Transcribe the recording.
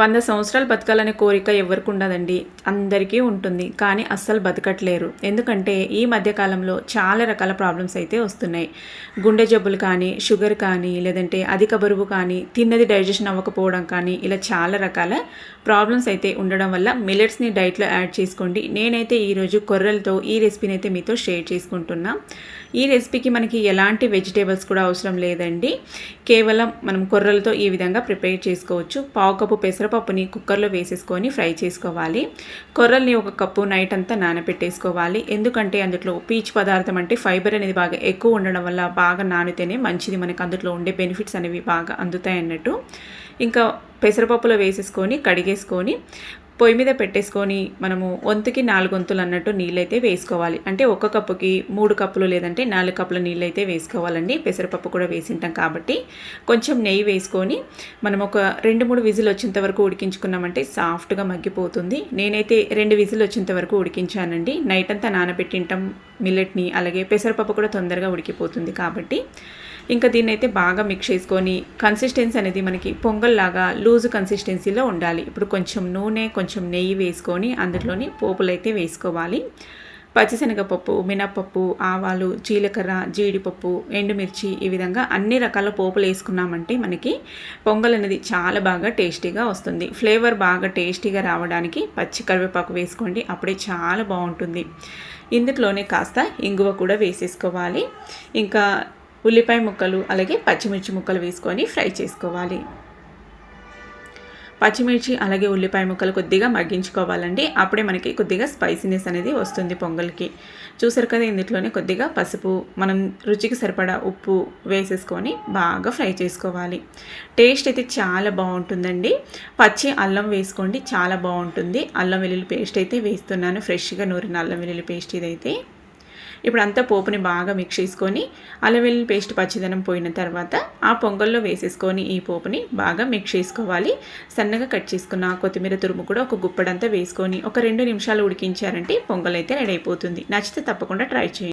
100 సంవత్సరాలు బతకాలనే కోరిక ఎవరికి ఉండదండి. అందరికీ ఉంటుంది. కానీ అస్సలు బతకట్లేరు. ఎందుకంటే ఈ మధ్య కాలంలో చాలా రకాల ప్రాబ్లమ్స్ అయితే వస్తున్నాయి. గుండె జబ్బులు కానీ, షుగర్ కానీ, లేదంటే అధిక బరువు కానీ, తిన్నది డైజెషన్ అవ్వకపోవడం కానీ, ఇలా చాలా రకాల ప్రాబ్లమ్స్ అయితే ఉండడం వల్ల మిల్లెట్స్ని డైట్లో యాడ్ చేసుకోండి. నేనైతే ఈరోజు కొర్రలతో ఈ రెసిపీని అయితే మీతో షేర్ చేసుకుంటున్నా. ఈ రెసిపీకి మనకి ఎలాంటి వెజిటేబుల్స్ కూడా అవసరం లేదండి. కేవలం మనం కొర్రలతో ఈ విధంగా ప్రిపేర్ చేసుకోవచ్చు. పావు కప్పు పెసరపప్పుని కుక్కర్లో వేసేసుకొని ఫ్రై చేసుకోవాలి. కొర్రల్ని ఒక కప్పు నైట్ అంతా నానబెట్టేసుకోవాలి. ఎందుకంటే అందులో పీచు పదార్థం అంటే ఫైబర్ అనేది బాగా ఎక్కువ ఉండడం వల్ల బాగా నానితేనే మంచిది. మనకు అందులో ఉండే బెనిఫిట్స్ అనేవి బాగా అందుతాయి అన్నట్టు. ఇంకా పెసరపప్పులో వేసేసుకొని కడిగేసుకొని పొయ్యి మీద పెట్టేసుకొని మనము వంతుకి 4 వంతులు అన్నట్టు నీళ్ళైతే వేసుకోవాలి. అంటే ఒక కప్పుకి 3 కప్పులు లేదంటే 4 కప్పుల నీళ్ళైతే వేసుకోవాలండి. పెసరపప్పు కూడా వేసింటాం కాబట్టి కొంచెం నెయ్యి వేసుకొని మనం ఒక 2-3 విజిల్ వచ్చేంత వరకు ఉడికించుకున్నామంటే సాఫ్ట్గా మగ్గిపోతుంది. నేనైతే 2 విజిల్ వచ్చేంత వరకు ఉడికించానండి. నైట్ అంతా నానబెట్టింటాం మిల్లెట్ని, అలాగే పెసరపప్పు కూడా తొందరగా ఉడికిపోతుంది కాబట్టి ఇంకా దీన్ని అయితే బాగా మిక్స్ చేసుకొని కన్సిస్టెన్సీ అనేది మనకి పొంగల్లాగా లూజ్ కన్సిస్టెన్సీలో ఉండాలి. ఇప్పుడు కొంచెం నూనె, కొంచెం నెయ్యి వేసుకొని అందులోని పోపులు అయితే వేసుకోవాలి. పచ్చిశనగపప్పు, మినప్పప్పు, ఆవాలు, జీలకర్ర, జీడిపప్పు, ఎండుమిర్చి, ఈ విధంగా అన్ని రకాల పోపులు వేసుకున్నామంటే మనకి పొంగల్ అనేది చాలా బాగా టేస్టీగా వస్తుంది. ఫ్లేవర్ బాగా టేస్టీగా రావడానికి పచ్చి కరివేపాకు వేసుకోండి, అప్పుడే చాలా బాగుంటుంది. ఇందులోనే కాస్త ఇంగువ కూడా వేసేసుకోవాలి. ఇంకా ఉల్లిపాయ ముక్కలు అలాగే పచ్చిమిర్చి ముక్కలు వేసుకొని ఫ్రై చేసుకోవాలి. పచ్చిమిర్చి అలాగే ఉల్లిపాయ ముక్కలు కొద్దిగా మగ్గించుకోవాలండి. అప్పుడే మనకి కొద్దిగా స్పైసీనెస్ అనేది వస్తుంది పొంగల్కి. చూసారు కదా, ఇందులోనే కొద్దిగా పసుపు, మనం రుచికి సరిపడా ఉప్పు వేసేసుకొని బాగా ఫ్రై చేసుకోవాలి. టేస్ట్ అయితే చాలా బాగుంటుందండి. పచ్చి అల్లం వేసుకోండి, చాలా బాగుంటుంది. అల్లం వెల్లుల్లి పేస్ట్ అయితే వేస్తున్నాను, ఫ్రెష్గా నూరిన అల్లం వెల్లుల్లి పేస్ట్ ఇదైతే. ఇప్పుడు అంతా పోపుని బాగా మిక్స్ చేసుకొని అల్లం వెల్లుల్లి పేస్ట్ పచ్చిదనం పోయిన తర్వాత ఆ పొంగల్లో వేసేసుకొని ఈ పోపుని బాగా మిక్స్ చేసుకోవాలి. సన్నగా కట్ చేసుకున్న కొత్తిమీర తురుము కూడా ఒక గుప్పడంతా వేసుకొని ఒక 2 నిమిషాలు ఉడికించారంటే పొంగల్ అయితే రెడీ అయిపోతుంది. నచ్చితే తప్పకుండా ట్రై చేయండి.